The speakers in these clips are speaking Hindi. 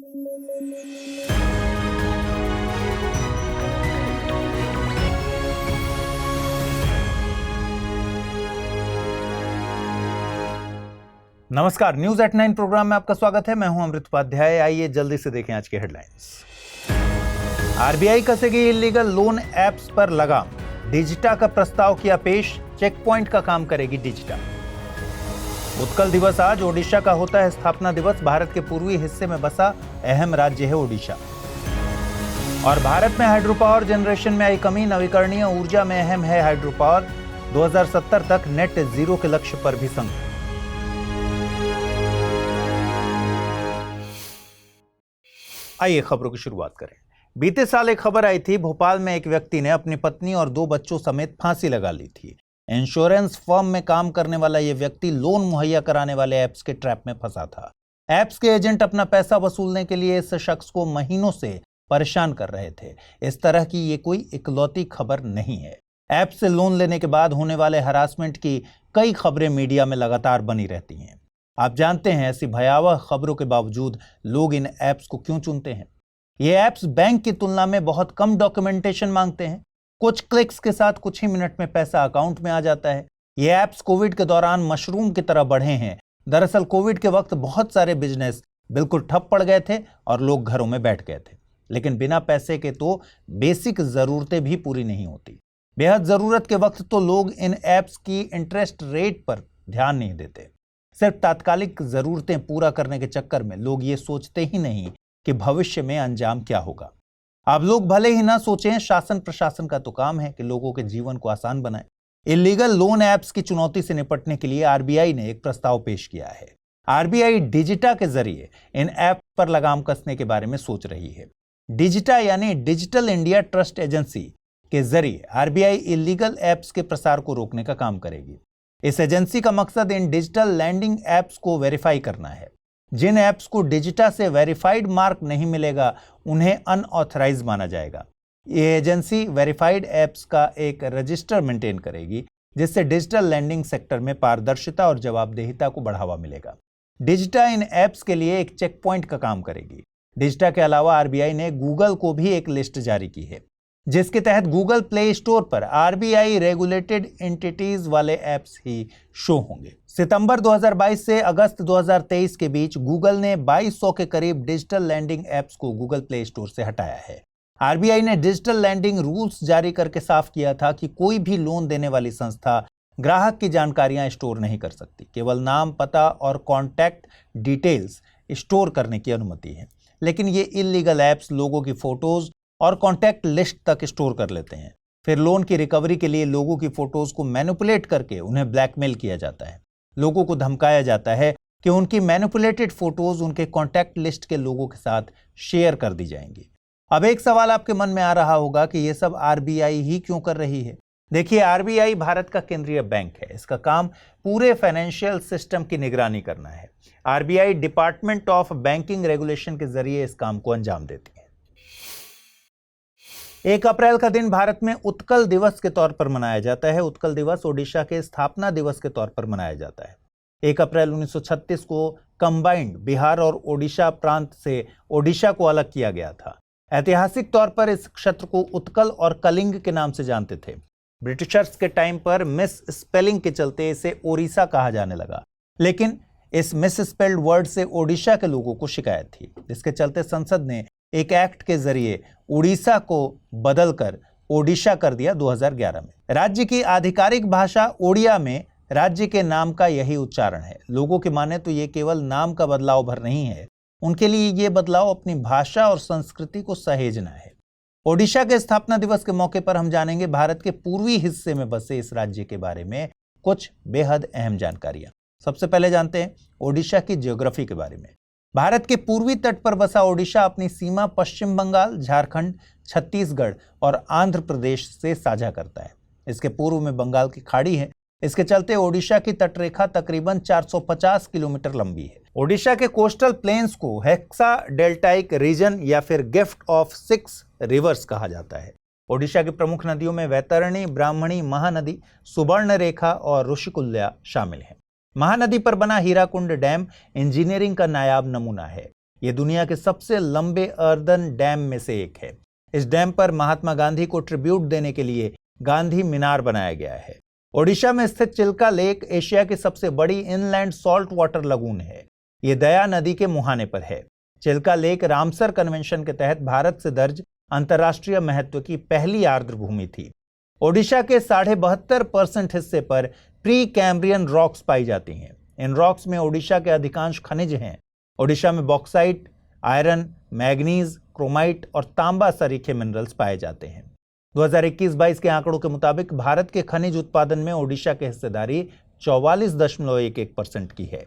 नमस्कार, न्यूज एट 9 प्रोग्राम में आपका स्वागत है। मैं हूं अमृत उपाध्याय। आइए जल्दी से देखें आज की हेडलाइंस। आरबीआई कसेगी इल्लीगल लोन ऐप्स पर लगाम, डिजिटा का प्रस्ताव किया पेश, चेक पॉइंट का काम करेगी डिजिटा। उत्कल दिवस आज, ओडिशा का होता है स्थापना दिवस। भारत के पूर्वी हिस्से में बसा अहम राज्य है ओडिशा। और भारत में हाइड्रो पावर जनरेशन में आई कमी, नवीकरणीय ऊर्जा में अहम है हाइड्रो पावर। 2070 तक नेट जीरो के लक्ष्य पर भी संकट। आइए खबरों की शुरुआत करें। बीते साल एक खबर आई थी, भोपाल में एक व्यक्ति ने अपनी पत्नी और 2 बच्चों समेत फांसी लगा ली थी। इंश्योरेंस फर्म में काम करने वाला यह व्यक्ति लोन मुहैया कराने वाले ऐप्स के ट्रैप में फंसा था। ऐप्स के एजेंट अपना पैसा वसूलने के लिए इस शख्स को महीनों से परेशान कर रहे थे। इस तरह की ये कोई इकलौती खबर नहीं है। ऐप से लोन लेने के बाद होने वाले हरासमेंट की कई खबरें मीडिया में लगातार बनी रहती हैं। आप जानते हैं ऐसी भयावह खबरों के बावजूद लोग इन ऐप्स को क्यों चुनते हैं। ये ऐप्स बैंक की तुलना में बहुत कम डॉक्यूमेंटेशन मांगते हैं। कुछ क्लिक्स के साथ कुछ ही मिनट में पैसा अकाउंट में आ जाता है। ये ऐप्स कोविड के दौरान मशरूम की तरह बढ़े हैं। दरअसल कोविड के वक्त बहुत सारे बिजनेस बिल्कुल ठप पड़ गए थे और लोग घरों में बैठ गए थे। लेकिन बिना पैसे के तो बेसिक जरूरतें भी पूरी नहीं होती। बेहद जरूरत के वक्त तो लोग इन ऐप्स की इंटरेस्ट रेट पर ध्यान नहीं देते। सिर्फ तात्कालिक जरूरतें पूरा करने के चक्कर में लोग ये सोचते ही नहीं कि भविष्य में अंजाम क्या होगा। अब लोग भले ही ना सोचें, शासन प्रशासन का तो काम है कि लोगों के जीवन को आसान बनाए। इलीगल लोन ऐप्स की चुनौती से निपटने के लिए आरबीआई ने एक प्रस्ताव पेश किया है। आरबीआई डिजिटा के जरिए इन ऐप पर लगाम कसने के बारे में सोच रही है। डिजिटा यानी डिजिटल इंडिया ट्रस्ट एजेंसी के जरिए आरबीआई इलीगल ऐप्स के प्रसार को रोकने का काम करेगी। इस एजेंसी का मकसद इन डिजिटल लैंडिंग ऐप्स को वेरीफाई करना है। जिन ऐप्स को डिजिटा से वेरीफाइड मार्क नहीं मिलेगा उन्हें अनऑथराइज माना जाएगा। ये एजेंसी वेरीफाइड ऐप्स का एक रजिस्टर मेंटेन करेगी, जिससे डिजिटल लैंडिंग सेक्टर में पारदर्शिता और जवाबदेहिता को बढ़ावा मिलेगा। डिजिटा इन ऐप्स के लिए एक चेक पॉइंट का काम करेगी। डिजिटा के अलावा आरबीआई ने गूगल को भी एक लिस्ट जारी की है, जिसके तहत गूगल प्ले स्टोर पर आरबीआई रेगुलेटेड एंटिटीज वाले ऐप्स ही शो होंगे। सितंबर 2022 से अगस्त 2023 के बीच गूगल ने 2200 के करीब डिजिटल लैंडिंग ऐप्स को गूगल प्ले स्टोर से हटाया है। आरबीआई ने डिजिटल लैंडिंग रूल्स जारी करके साफ किया था कि कोई भी लोन देने वाली संस्था ग्राहक की जानकारियां स्टोर नहीं कर सकती। केवल नाम, पता और कॉन्टैक्ट डिटेल्स स्टोर करने की अनुमति है। लेकिन ये इलीगल ऐप्स लोगों की फोटोज और कॉन्टैक्ट लिस्ट तक स्टोर कर लेते हैं। फिर लोन की रिकवरी के लिए लोगों की फोटोज को मैनिपुलेट करके उन्हें ब्लैकमेल किया जाता है। लोगों को धमकाया जाता है कि उनकी मैनिपुलेटेड फोटोज उनके कॉन्टैक्ट लिस्ट के लोगों के साथ शेयर कर दी जाएंगी। अब एक सवाल आपके मन में आ रहा होगा कि यह सब आरबीआई ही क्यों कर रही है। देखिए, आरबीआई भारत का केंद्रीय बैंक है। इसका काम पूरे फाइनेंशियल सिस्टम की निगरानी करना है। RBI department of banking regulation के जरिए इस काम को अंजाम देती है। 1 अप्रैल का दिन भारत में उत्कल दिवस के तौर पर मनाया जाता है। उत्कल दिवस ओडिशा के स्थापना दिवस के तौर पर मनाया जाता है। 1 अप्रैल 1936 को कंबाइंड बिहार और ओडिशा प्रांत से ओडिशा को अलग किया गया था। ऐतिहासिक तौर पर इस क्षेत्र को उत्कल और कलिंग के नाम से जानते थे। ब्रिटिशर्स के टाइम पर मिस स्पेलिंग के चलते इसे ओडिशा कहा जाने लगा, लेकिन इस मिस स्पेल्ड वर्ड से ओडिशा के लोगों को शिकायत थी। इसके चलते संसद ने एक एक्ट के जरिए उड़ीसा को बदलकर ओडिशा कर दिया 2011 में। राज्य की आधिकारिक भाषा ओडिया में राज्य के नाम का यही उच्चारण है। लोगों की माने तो ये केवल नाम का बदलाव भर नहीं है, उनके लिए ये बदलाव अपनी भाषा और संस्कृति को सहेजना है। ओडिशा के स्थापना दिवस के मौके पर हम जानेंगे भारत के पूर्वी हिस्से में बसे इस राज्य के बारे में कुछ बेहद अहम जानकारियां। सबसे पहले जानते हैं ओडिशा की ज्योग्राफी के बारे में। भारत के पूर्वी तट पर बसा ओडिशा अपनी सीमा पश्चिम बंगाल, झारखंड, छत्तीसगढ़ और आंध्र प्रदेश से साझा करता है। इसके पूर्व में बंगाल की खाड़ी है। इसके चलते ओडिशा की तटरेखा तकरीबन 450 किलोमीटर लंबी है। ओडिशा के कोस्टल प्लेन्स को हेक्सा डेल्टाइक रीजन या फिर गिफ्ट ऑफ 6 रिवर्स कहा जाता है। ओडिशा की प्रमुख नदियों में वैतरणी, ब्राह्मणी, महानदी, सुवर्णरेखा और ऋषिकुल्या शामिल हैं। महानदी पर बना हीराकुंड डैम इंजीनियरिंग का नायाब नमूना है। ये दुनिया के सबसे लंबे अर्दन डैम में से एक है। इस डैम पर महात्मा गांधी को ट्रिब्यूट देने के लिए गांधी मीनार बनाया गया है। ओडिशा में स्थित चिल्का लेक एशिया की सबसे बड़ी इनलैंड सॉल्ट वाटर लगून है। ये दया नदी के मुहाने पर है। चिल्का लेक रामसर कन्वेंशन के तहत भारत से दर्ज अंतर्राष्ट्रीय महत्व की पहली आर्द्र भूमि थी। ओडिशा के 72% हिस्से पर प्री कैम्ब्रियन रॉक्स पाई जाती हैं। इन रॉक्स में ओडिशा के अधिकांश खनिज हैं। ओडिशा में बॉक्साइट, आयरन, मैग्नीज, क्रोमाइट और तांबा सरीखे मिनरल्स पाए जाते हैं। 2021-22 के आंकड़ों के मुताबिक भारत के खनिज उत्पादन में ओडिशा की हिस्सेदारी 44.11% की है।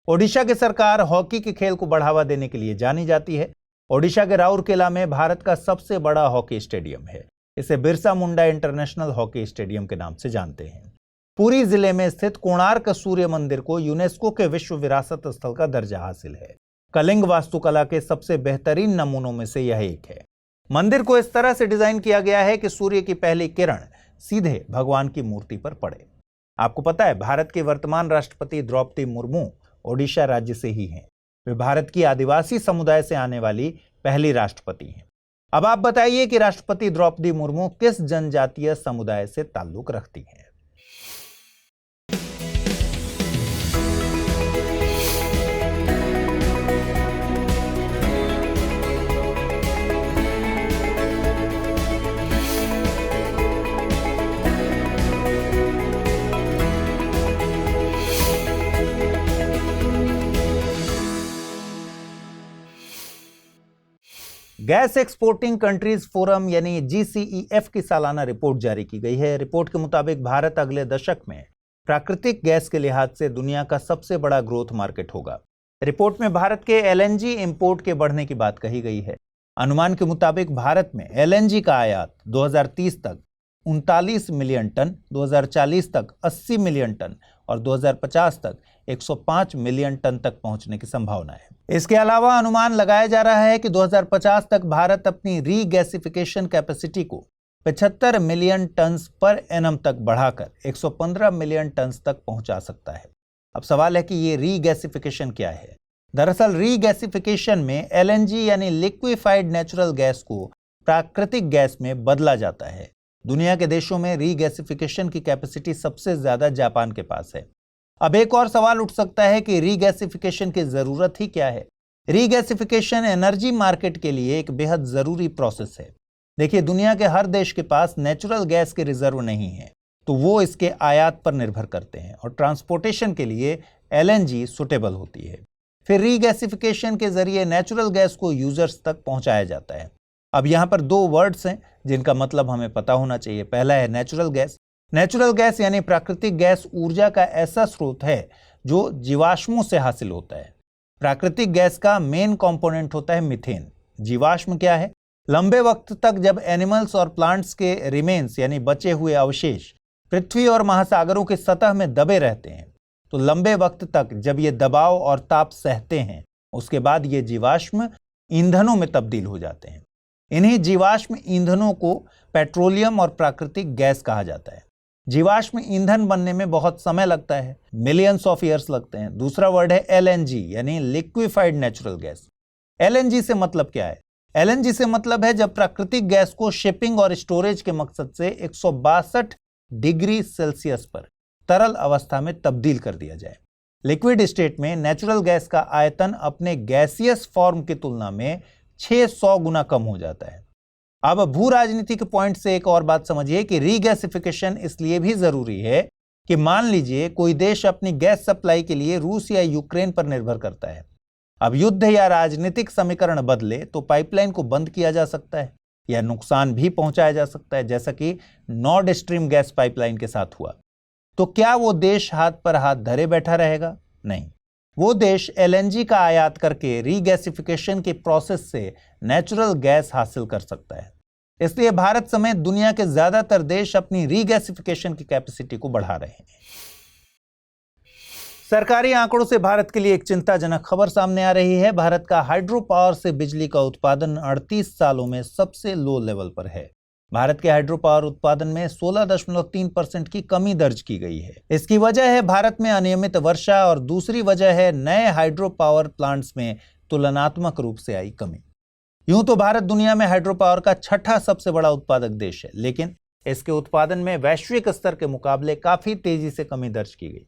ओडिशा की सरकार हॉकी के खेल को बढ़ावा देने के लिए जानी जाती है। ओडिशा के राउरकेला में भारत का सबसे बड़ा हॉकी स्टेडियम है। इसे Birsa Munda international hockey stadium के नाम से जानते हैं। पुरी जिले में स्थित कोणार्क सूर्य मंदिर को यूनेस्को के विश्व विरासत स्थल का दर्जा हासिल है। कलिंग वास्तुकला के सबसे बेहतरीन नमूनों में से यह एक है। मंदिर को इस तरह से डिजाइन किया गया है कि सूर्य की पहली किरण सीधे भगवान की मूर्ति पर पड़े। आपको पता है, भारत के वर्तमान राष्ट्रपति द्रौपदी मुर्मू ओडिशा राज्य से ही हैं। वे भारत की आदिवासी समुदाय से आने वाली पहली राष्ट्रपति हैं। अब आप बताइए कि राष्ट्रपति द्रौपदी मुर्मू किस जनजातीय समुदाय से ताल्लुक रखती हैं? गैस एक्सपोर्टिंग कंट्रीज फोरम यानी GCEF की सालाना रिपोर्ट जारी की गई है। रिपोर्ट के मुताबिक भारत अगले दशक में प्राकृतिक गैस के लिहाज से दुनिया का सबसे बड़ा ग्रोथ मार्केट होगा। रिपोर्ट में भारत के LNG इंपोर्ट के बढ़ने की बात कही गई है। अनुमान के मुताबिक भारत में LNG का आयात 2030 तक 39 मिलियन टन, 2040 तक 80 मिलियन टन और 2050 तक 105 मिलियन टन तक पहुंचने की संभावना है। इसके अलावा अनुमान लगाया जा रहा है कि 2050 तक भारत अपनी रीगैसिफिकेशन कैपेसिटी को 75 मिलियन टन पर एनम तक बढ़ाकर 115 मिलियन टन तक पहुंचा सकता है। अब सवाल है कि ये रीगैसिफिकेशन क्या है? दरअसल रीगैसिफिकेशन में LNG यानी लिक्विफाइड नेचुरल गैस को प्राकृतिक गैस में बदला जाता है। दुनिया के देशों में रीगैसिफिकेशन की कैपेसिटी सबसे ज्यादा जापान के पास है। अब एक और सवाल उठ सकता है कि रीगैसिफिकेशन की जरूरत ही क्या है? रीगैसिफिकेशन एनर्जी मार्केट के लिए एक बेहद जरूरी प्रोसेस है। देखिए, दुनिया के हर देश के पास नेचुरल गैस के रिजर्व नहीं है, तो वो इसके आयात पर निर्भर करते हैं और ट्रांसपोर्टेशन के लिए LNG सुटेबल होती है। फिर रीगैसिफिकेशन के जरिए नेचुरल गैस को यूजर्स तक पहुंचाया जाता है। अब यहाँ पर दो वर्ड्स हैं जिनका मतलब हमें पता होना चाहिए। पहला है नेचुरल गैस। नेचुरल गैस यानी प्राकृतिक गैस ऊर्जा का ऐसा स्रोत है जो जीवाश्मों से हासिल होता है। प्राकृतिक गैस का मेन कंपोनेंट होता है मीथेन। जीवाश्म क्या है? लंबे वक्त तक जब एनिमल्स और प्लांट्स के रिमेन्स यानी बचे हुए अवशेष पृथ्वी और महासागरों की सतह में दबे रहते हैं, तो लंबे वक्त तक जब ये दबाव और ताप सहते हैं, उसके बाद ये जीवाश्म ईंधनों में तब्दील हो जाते हैं। इन्हीं जीवाश्म ईंधनों को पेट्रोलियम और प्राकृतिक गैस कहा जाता है। जीवाश्म ईंधन बनने में बहुत समय लगता है, मिलियंस ऑफ ईयर्स लगते हैं। दूसरा वर्ड है LNG यानी लिक्विफाइड नेचुरल गैस। LNG से मतलब क्या है? LNG से मतलब है जब प्राकृतिक गैस को शिपिंग और स्टोरेज के मकसद से 162 डिग्री सेल्सियस पर तरल अवस्था में तब्दील कर दिया जाए। लिक्विड स्टेट में नेचुरल गैस का आयतन अपने गैसियस फॉर्म की तुलना में 600 गुना कम हो जाता है। अब भू राजनीति के पॉइंट से एक और बात समझिए कि रीगैसिफिकेशन इसलिए भी जरूरी है कि मान लीजिए कोई देश अपनी गैस सप्लाई के लिए रूस या यूक्रेन पर निर्भर करता है। अब युद्ध या राजनीतिक समीकरण बदले तो पाइपलाइन को बंद किया जा सकता है या नुकसान भी पहुंचाया जा सकता है, जैसा कि नॉर्ड स्ट्रीम गैस पाइपलाइन के साथ हुआ। तो क्या वो देश हाथ पर हाथ धरे बैठा रहेगा? नहीं, वो देश LNG का आयात करके रीगैसिफिकेशन के प्रोसेस से नेचुरल गैस हासिल कर सकता है। इसलिए भारत समेत दुनिया के ज्यादातर देश अपनी रीगैसिफिकेशन की कैपेसिटी को बढ़ा रहे हैं। सरकारी आंकड़ों से भारत के लिए एक चिंताजनक खबर सामने आ रही है। भारत का हाइड्रो पावर से बिजली का उत्पादन 38 सालों में सबसे लो लेवल पर है। भारत के हाइड्रो पावर उत्पादन में 16.3% की कमी दर्ज की गई है। इसकी वजह है भारत में अनियमित वर्षा और दूसरी वजह है नए हाइड्रो पावर प्लांट्स में तुलनात्मक रूप से आई कमी। यूं तो भारत दुनिया में हाइड्रो पावर का छठा सबसे बड़ा उत्पादक देश है, लेकिन इसके उत्पादन में वैश्विक स्तर के मुकाबले काफी तेजी से कमी दर्ज की गई।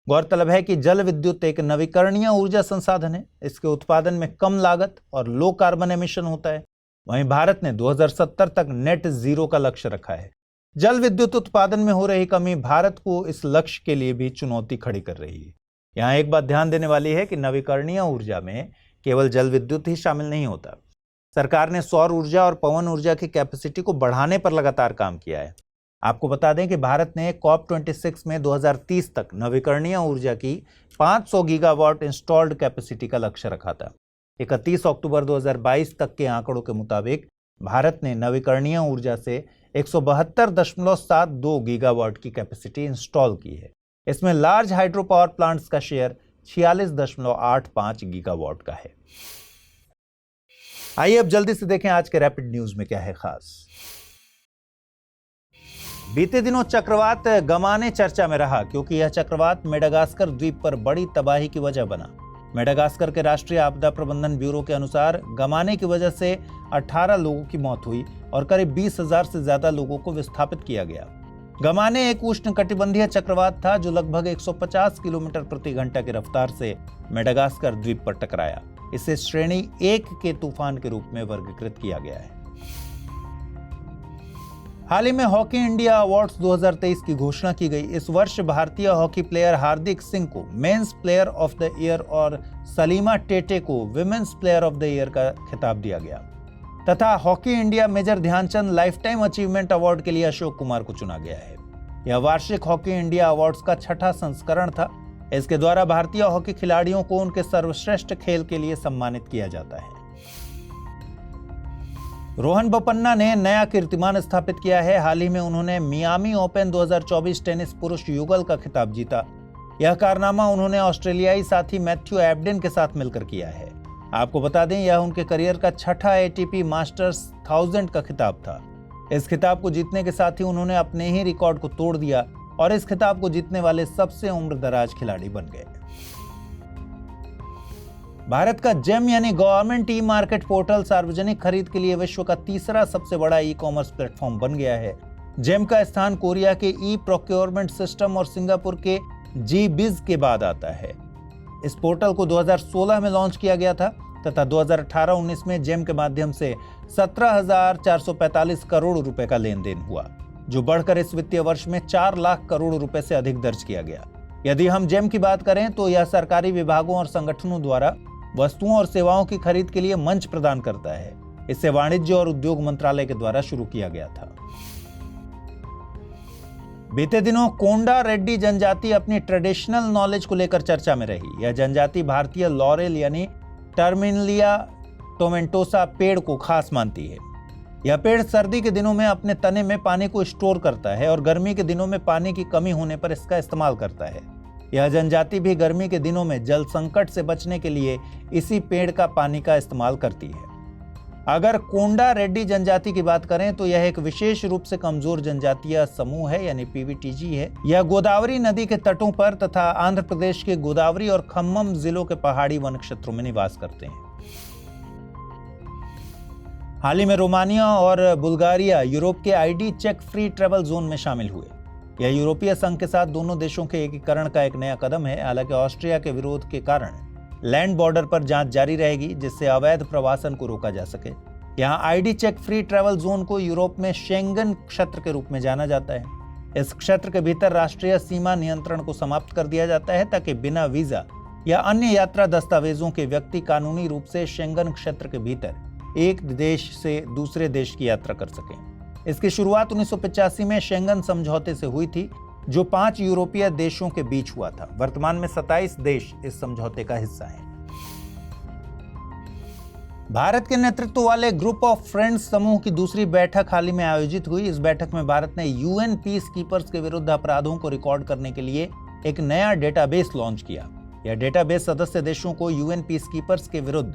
गौरतलब है कि जल विद्युत एक नवीकरणीय ऊर्जा संसाधन है। इसके उत्पादन में कम लागत और लो कार्बन एमिशन होता है। वहीं भारत ने 2070 तक नेट जीरो का लक्ष्य रखा है। जल विद्युत उत्पादन में हो रही कमी भारत को इस लक्ष्य के लिए भी चुनौती खड़ी कर रही है। यहाँ एक बात ध्यान देने वाली है कि नवीकरणीय ऊर्जा में केवल जल विद्युत ही शामिल नहीं होता। सरकार ने सौर ऊर्जा और पवन ऊर्जा की कैपेसिटी को बढ़ाने पर लगातार काम किया है। आपको बता दें कि भारत ने COP26 में 2030 तक नवीकरणीय ऊर्जा की 500 गीगावाट इंस्टॉल्ड कैपेसिटी का लक्ष्य रखा था। 31 अक्टूबर 2022 तक के आंकड़ों के मुताबिक भारत ने नवीकरणीय ऊर्जा से 172.72 गीगावाट की कैपेसिटी इंस्टॉल की है। इसमें लार्ज हाइड्रो पावर प्लांट्स का शेयर 46.85 गीगावाट का है। आइए अब जल्दी से देखें आज के रैपिड न्यूज में क्या है खास। बीते दिनों चक्रवात गमाने चर्चा में रहा, क्योंकि यह चक्रवात मेडागास्कर द्वीप पर बड़ी तबाही की वजह बना। मेडागास्कर के राष्ट्रीय आपदा प्रबंधन ब्यूरो के अनुसार गमाने की वजह से 18 लोगों की मौत हुई और करीब 20,000 से ज्यादा लोगों को विस्थापित किया गया। गमाने एक उष्णकटिबंधीय चक्रवात था जो लगभग 150 किलोमीटर प्रति घंटा की रफ्तार से मेडागास्कर द्वीप पर टकराया। इसे श्रेणी 1 के तूफान के रूप में वर्गीकृत किया गया है। हाल ही में हॉकी इंडिया अवार्ड्स 2023 की घोषणा की गई। इस वर्ष भारतीय हॉकी प्लेयर हार्दिक सिंह को men's player of the year और सलीमा टेटे को women's player of the year का खिताब दिया गया तथा hockey India major Dhyanchand lifetime achievement award के लिए अशोक कुमार को चुना गया है। यह वार्षिक हॉकी इंडिया अवार्ड्स का छठा संस्करण था। इसके द्वारा भारतीय हॉकी खिलाड़ियों को उनके सर्वश्रेष्ठ खेल के लिए सम्मानित किया जाता है। रोहन बोपन्ना ने नया कीर्तिमान स्थापित किया है। हाल ही में उन्होंने मियामी ओपन 2024 टेनिस पुरुष युगल का खिताब जीता। यह कारनामा उन्होंने ऑस्ट्रेलियाई साथी मैथ्यू एबडेन के साथ मिलकर किया है। आपको बता दें, यह उनके करियर का छठा ATP मास्टर्स 1000 का खिताब था। इस खिताब को जीतने के साथ ही उन्होंने अपने ही रिकॉर्ड को तोड़ दिया और इस खिताब को जीतने वाले सबसे उम्रदराज खिलाड़ी बन गए। भारत का जेम यानी गवर्नमेंट ई मार्केट पोर्टल सार्वजनिक खरीद के लिए विश्व का तीसरा सबसे बड़ा ई-कॉमर्स प्लेटफॉर्म बन गया है। जेम का स्थान कोरिया के ई प्रोक्योरमेंट सिस्टम और सिंगापुर के जी-बिज के बाद आता है। इस पोर्टल को 2016 में लॉन्च किया गया था तथा 2018-19 में जेम के माध्यम से 17,445 करोड़ रुपए का लेन देन हुआ, जो बढ़कर इस वित्तीय वर्ष में 4 लाख करोड़ रुपए से अधिक दर्ज किया गया। यदि हम जेम की बात करें तो यह सरकारी विभागों और संगठनों द्वारा वस्तुओं और सेवाओं की खरीद के लिए मंच प्रदान करता है। इसे वाणिज्य और उद्योग मंत्रालय के द्वारा शुरू किया गया था। बीते दिनों कोंडा रेड्डी जनजाति अपनी ट्रेडिशनल नॉलेज को लेकर चर्चा में रही। यह जनजाति भारतीय लॉरेल यानी टर्मिनलिया टोमेंटोसा पेड़ को खास मानती है। यह पेड़ सर्दी के दिनों में अपने तने में पानी को स्टोर करता है और गर्मी के दिनों में पानी की कमी होने पर इसका इस्तेमाल करता है। यह जनजाति भी गर्मी के दिनों में जल संकट से बचने के लिए इसी पेड़ का पानी का इस्तेमाल करती है। अगर कोंडा रेड्डी जनजाति की बात करें तो यह एक विशेष रूप से कमजोर जनजातीय समूह है यानी PVTG है। यह गोदावरी नदी के तटों पर तथा आंध्र प्रदेश के गोदावरी और खम्मम जिलों के पहाड़ी वन क्षेत्रों में निवास करते हैं। हाल ही में रोमानिया और बुल्गारिया यूरोप के ID check free travel zone में शामिल हुए। यह यूरोपीय संघ के साथ दोनों देशों के एकीकरण का एक नया कदम है। हालांकि ऑस्ट्रिया के विरोध के कारण लैंड बॉर्डर पर जांच जारी रहेगी, जिससे अवैध प्रवासन को रोका जा सके। यहाँ ID check free travel zone को यूरोप में शेंगन क्षेत्र के रूप में जाना जाता है। इस क्षेत्र के भीतर राष्ट्रीय सीमा नियंत्रण को समाप्त कर दिया जाता है ताकि बिना वीजा या अन्य यात्रा दस्तावेजों के व्यक्ति कानूनी रूप से शेंगन क्षेत्र के भीतर एक देश से दूसरे देश की यात्रा कर सकें। इसकी शुरुआत 1985 में शेंगन समझौते से हुई थी, जो 5 यूरोपीय देशों के बीच हुआ था। वर्तमान में 27 देश इस समझौते का हिस्सा हैं। भारत के नेतृत्व वाले ग्रुप ऑफ फ्रेंड्स समूह की दूसरी बैठक हाल ही में आयोजित हुई। इस बैठक में भारत ने UN पीस कीपर्स के विरुद्ध अपराधों को रिकॉर्ड करने के लिए एक नया डेटाबेस लॉन्च किया। यह डेटाबेस सदस्य देशों को UN पीस कीपर्स के विरुद्ध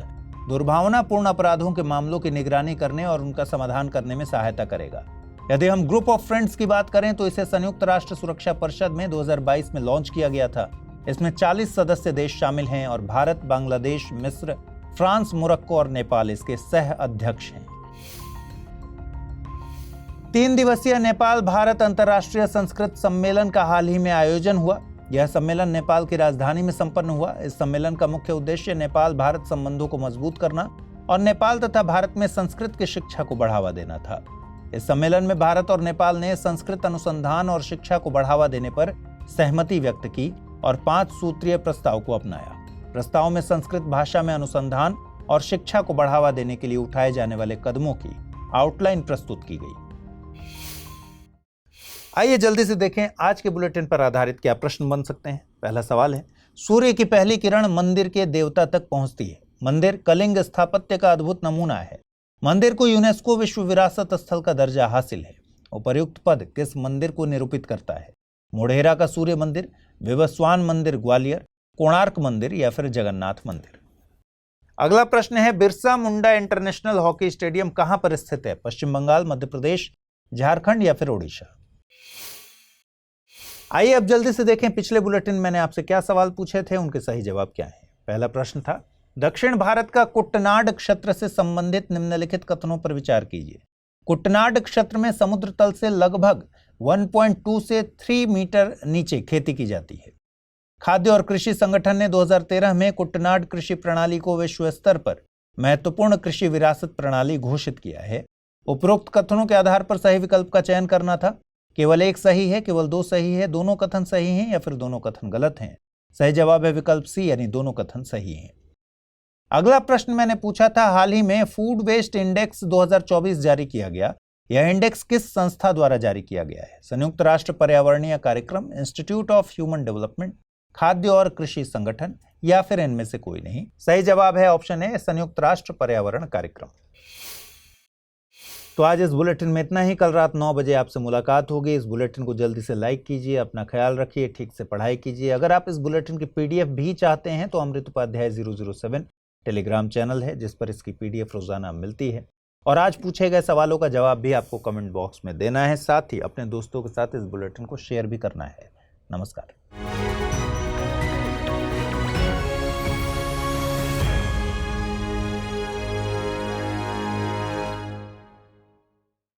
दुर्भावनापूर्ण अपराधों के मामलों की निगरानी करने और उनका समाधान करने में सहायता करेगा। यदि हम ग्रुप ऑफ फ्रेंड्स की बात करें तो इसे संयुक्त राष्ट्र सुरक्षा परिषद में 2022 में लॉन्च किया गया था। इसमें 40 सदस्य देश शामिल हैं और भारत, बांग्लादेश, मिस्र, फ्रांस, मोरक्को और नेपाल इसके सह अध्यक्ष हैं। 3 दिवसीय नेपाल भारत अंतर्राष्ट्रीय संस्कृत सम्मेलन का हाल ही में आयोजन हुआ। यह सम्मेलन नेपाल की राजधानी में संपन्न हुआ। इस सम्मेलन का मुख्य उद्देश्य नेपाल भारत संबंधों को मजबूत करना और नेपाल तथा भारत में संस्कृत की शिक्षा को बढ़ावा देना था। इस सम्मेलन में भारत और नेपाल ने संस्कृत अनुसंधान और शिक्षा को बढ़ावा देने पर सहमति व्यक्त की और 5 सूत्रीय प्रस्ताव को अपनाया। प्रस्ताव में संस्कृत भाषा में अनुसंधान और शिक्षा को बढ़ावा देने के लिए उठाए जाने वाले कदमों की आउटलाइन प्रस्तुत की गई। आइए जल्दी से देखें आज के बुलेटिन पर आधारित क्या प्रश्न बन सकते हैं। पहला सवाल है, सूर्य की पहली किरण मंदिर के देवता तक पहुंचती है। मंदिर कलिंग स्थापत्य का अद्भुत नमूना है। मंदिर को यूनेस्को विश्व विरासत स्थल का दर्जा हासिल है। उपर्युक्त पद किस मंदिर को निरूपित करता है? मोढेरा का सूर्य मंदिर, विवस्वान मंदिर ग्वालियर, कोणार्क मंदिर या फिर जगन्नाथ मंदिर। अगला प्रश्न है, Birsa Munda international hockey stadium कहां पर स्थित है? पश्चिम बंगाल, मध्य प्रदेश, झारखंड या फिर ओडिशा। आइए अब जल्दी से देखें पिछले बुलेटिन मैंने आपसे क्या सवाल पूछे थे, उनके सही जवाब क्या है। पहला प्रश्न था, दक्षिण भारत का कुट्टनाड क्षेत्र से संबंधित निम्नलिखित कथनों पर विचार कीजिए। कुट्टनाड क्षेत्र में समुद्र तल से लगभग 1.2 से 3 मीटर नीचे खेती की जाती है। खाद्य और कृषि संगठन ने 2013 में कुट्टनाड कृषि प्रणाली को विश्व स्तर पर महत्वपूर्ण कृषि विरासत प्रणाली घोषित किया है। उपरोक्त कथनों के आधार पर सही विकल्प का चयन करना था। केवल एक सही है, केवल 2 सही है, दोनों कथन सही हैं या फिर दोनों कथन गलत हैं। सही जवाब है विकल्प सी, यानी दोनों कथन सही हैं। अगला प्रश्न मैंने पूछा था, हाल ही में फूड वेस्ट इंडेक्स 2024 जारी किया गया। यह इंडेक्स किस संस्था द्वारा जारी किया गया है? संयुक्त राष्ट्र पर्यावरणीय कार्यक्रम, इंस्टीट्यूट ऑफ ह्यूमन डेवलपमेंट, खाद्य और कृषि संगठन या फिर इनमें से कोई नहीं। सही जवाब है ऑप्शन ए, संयुक्त राष्ट्र पर्यावरण कार्यक्रम। तो आज इस बुलेटिन में इतना ही। कल रात 9 बजे आपसे मुलाकात होगी। इस बुलेटिन को जल्दी से लाइक कीजिए, अपना ख्याल रखिए, ठीक से पढ़ाई कीजिए। अगर आप इस बुलेटिन की पीडीएफ भी चाहते हैं तो अमृत उपाध्याय 007 टेलीग्राम चैनल है जिस पर इसकी पीडीएफ रोजाना मिलती है। और आज पूछे गए सवालों का जवाब भी आपको कमेंट बॉक्स में देना है। साथ ही अपने दोस्तों के साथ इस बुलेटिन को शेयर भी करना है। नमस्कार।